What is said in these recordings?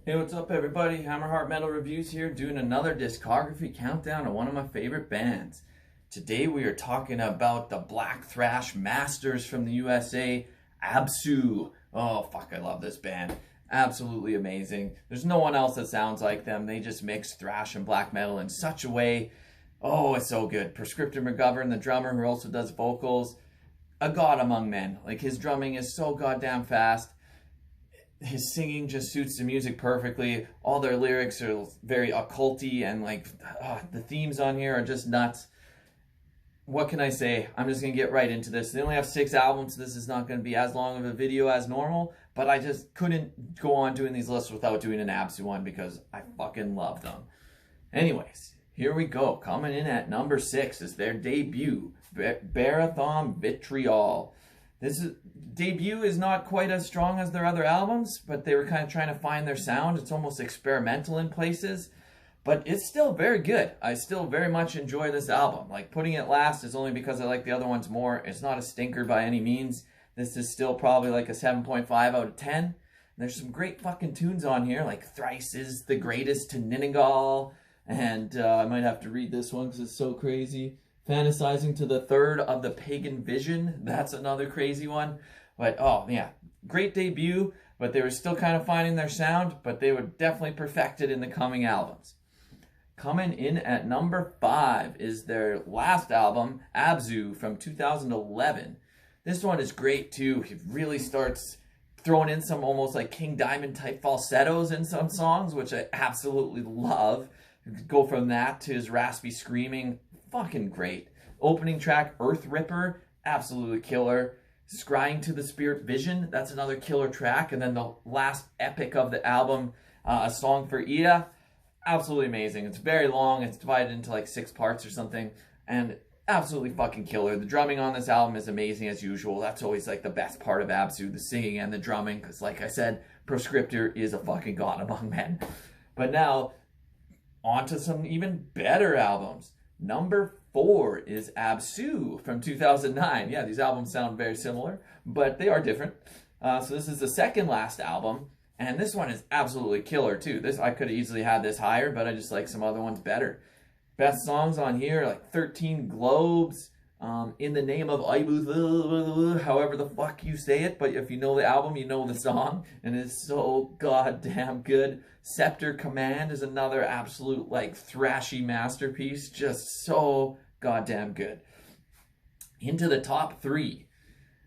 Hey, what's up everybody? Hammerheart Metal Reviews here, doing another discography countdown of one of my favorite bands. Today we are talking about the black thrash masters from the USA, Absu. Oh fuck, I love this band. Absolutely amazing. There's no one else that sounds like them. They just mix thrash and black metal in such a way. Oh, it's so good. Prescriptor McGovern, the drummer who also does vocals, a god among men. Like, his drumming is so goddamn fast. His singing just suits the music perfectly. All their lyrics are very occulty, and the themes on here are just nuts. What can I say? I'm just gonna get right into this. They only have 6 albums, so this is not gonna be as long of a video as normal, but I just couldn't go on doing these lists without doing an Absu one because I fucking love them. Anyways, here we go. Coming in at number 6 is their debut, Barathon Vitriol. Debut is not quite as strong as their other albums, but they were kind of trying to find their sound. It's almost experimental in places, but it's still very good. I still very much enjoy this album. Like, putting it last is only because I like the other ones more. It's not a stinker by any means. This is still probably like a 7.5 out of 10. And there's some great fucking tunes on here, like Thrice is the Greatest to Ninnigal, and I might have to read this one because it's so crazy. Fantasizing to the Third of the Pagan Vision. That's another crazy one. But, oh, yeah. Great debut, but they were still kind of finding their sound, but they would definitely perfect it in the coming albums. Coming in at number 5 is their last album, Absu, from 2011. This one is great, too. He really starts throwing in some almost like King Diamond type falsettos in some songs, which I absolutely love. Go from that to his raspy screaming. Fucking great. Opening track, Earth Ripper, absolutely killer. Scrying to the Spirit Vision, that's another killer track. And then the last epic of the album, A Song for Ida, absolutely amazing. It's very long. It's divided into like 6 parts or something, and absolutely fucking killer. The drumming on this album is amazing as usual. That's always like the best part of Absu, the singing and the drumming, because like I said, Prescriptor is a fucking god among men. But now, on to some even better albums. Number 4 is Absu from 2009. Yeah, these albums sound very similar, but they are different. So this is the second last album, and this one is absolutely killer too. I could have easily had this higher, but I just like some other ones better. Best songs on here, like 13 Globes, In the Name of Ibu, however the fuck you say it, but if you know the album, you know the song, and it's so goddamn good. Scepter Command is another absolute like thrashy masterpiece, just so goddamn good. Into the top 3.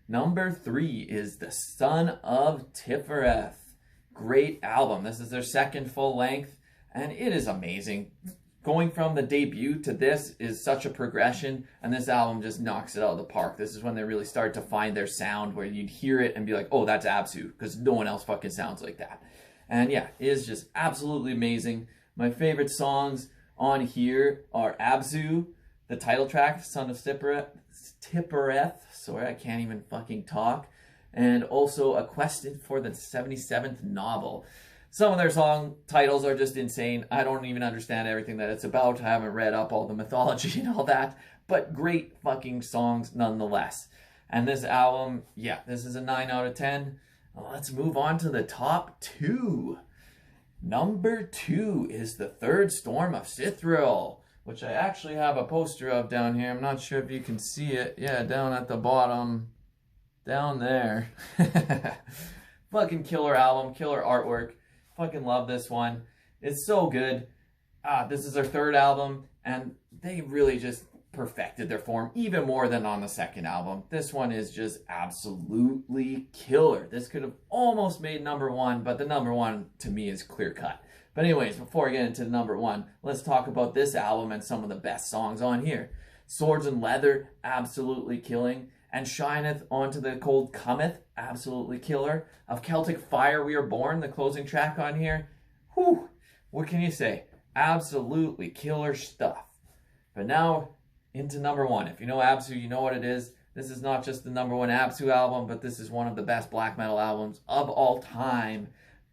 Number 3 is The Son of Tifereth. Great album. This is their second full length, and it is amazing. Going from the debut to this is such a progression, and this album just knocks it out of the park. This is when they really start to find their sound, where you'd hear it and be like, oh, that's Absu, because no one else fucking sounds like that. And yeah, it is just absolutely amazing. My favorite songs on here are Absu, the title track, Son of Tifereth. Sorry, I can't even fucking talk. And also A Quest for the 77th Novel. Some of their song titles are just insane. I don't even understand everything that it's about. I haven't read up all the mythology and all that. But great fucking songs nonetheless. And this album, yeah, this is a 9 out of 10. Let's move on to the top 2. Number 2 is The Third Storm of Sithril, which I actually have a poster of down here. I'm not sure if you can see it. Yeah, down at the bottom. Down there. Fucking killer album, killer artwork. Fucking love this one. It's so good. This is their 3rd album, and they really just perfected their form even more than on the 2nd album. This one is just absolutely killer. This could have almost made number 1, but the number 1 to me is clear cut. But anyways, before I get into the number 1, let's talk about this album and some of the best songs on here. Swords and Leather, absolutely killing. And Shineth Onto the Cold Cometh, absolutely killer. Of Celtic Fire We Are Born, the closing track on here. Whew, what can you say? Absolutely killer stuff. But now, into number 1. If you know Absu, you know what it is. This is not just the number 1 Absu album, but this is one of the best black metal albums of all time.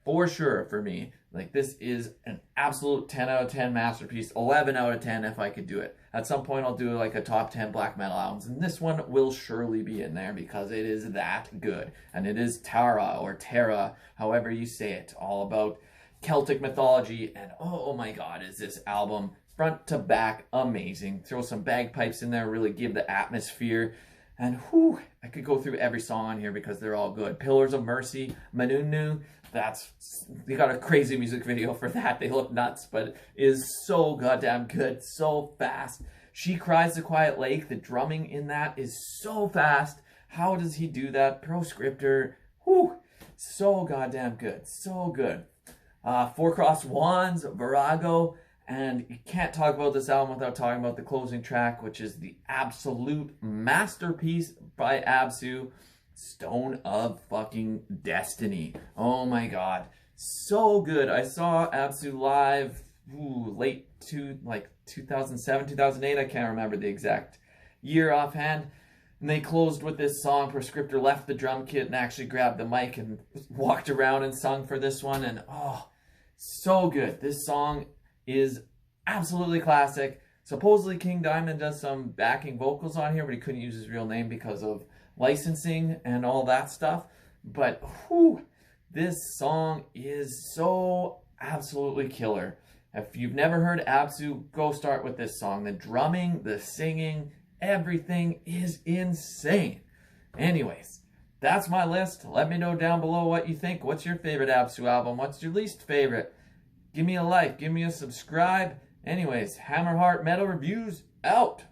For sure, for me. Like, this is an absolute 10 out of 10 masterpiece. 11 out of 10 if I could do it. At some point, I'll do like a top 10 black metal albums. And this one will surely be in there because it is that good. And it is Tara or Terra, however you say it. All about Celtic mythology, and oh my god, is this album front to back amazing. Throw some bagpipes in there, really give the atmosphere. And whew, I could go through every song on here because they're all good. Pillars of Mercy, Manunu, they got a crazy music video for that. They look nuts, but it is so goddamn good, so fast. She Cries the Quiet Lake, the drumming in that is so fast. How does he do that? Proscriptor, whew, so goddamn good, so good. Four Cross Wands, Virago, and you can't talk about this album without talking about the closing track, which is the absolute masterpiece by Absu, Stone of fucking Destiny. Oh my god, so good. I saw Absu live late 2007, 2008. I can't remember the exact year offhand. And they closed with this song. Proscriptor left the drum kit and actually grabbed the mic and walked around and sung for this one. And oh, so good. This song is absolutely classic. Supposedly King Diamond does some backing vocals on here, but he couldn't use his real name because of licensing and all that stuff. But whew, this song is so absolutely killer. If you've never heard Absu, go start with this song. The drumming, the singing, everything is insane. Anyways, that's my list. Let me know down below what you think. What's your favorite Absu album? What's your least favorite? Give me a like. Give me a subscribe. Anyways, Hammerheart Metal Reviews out.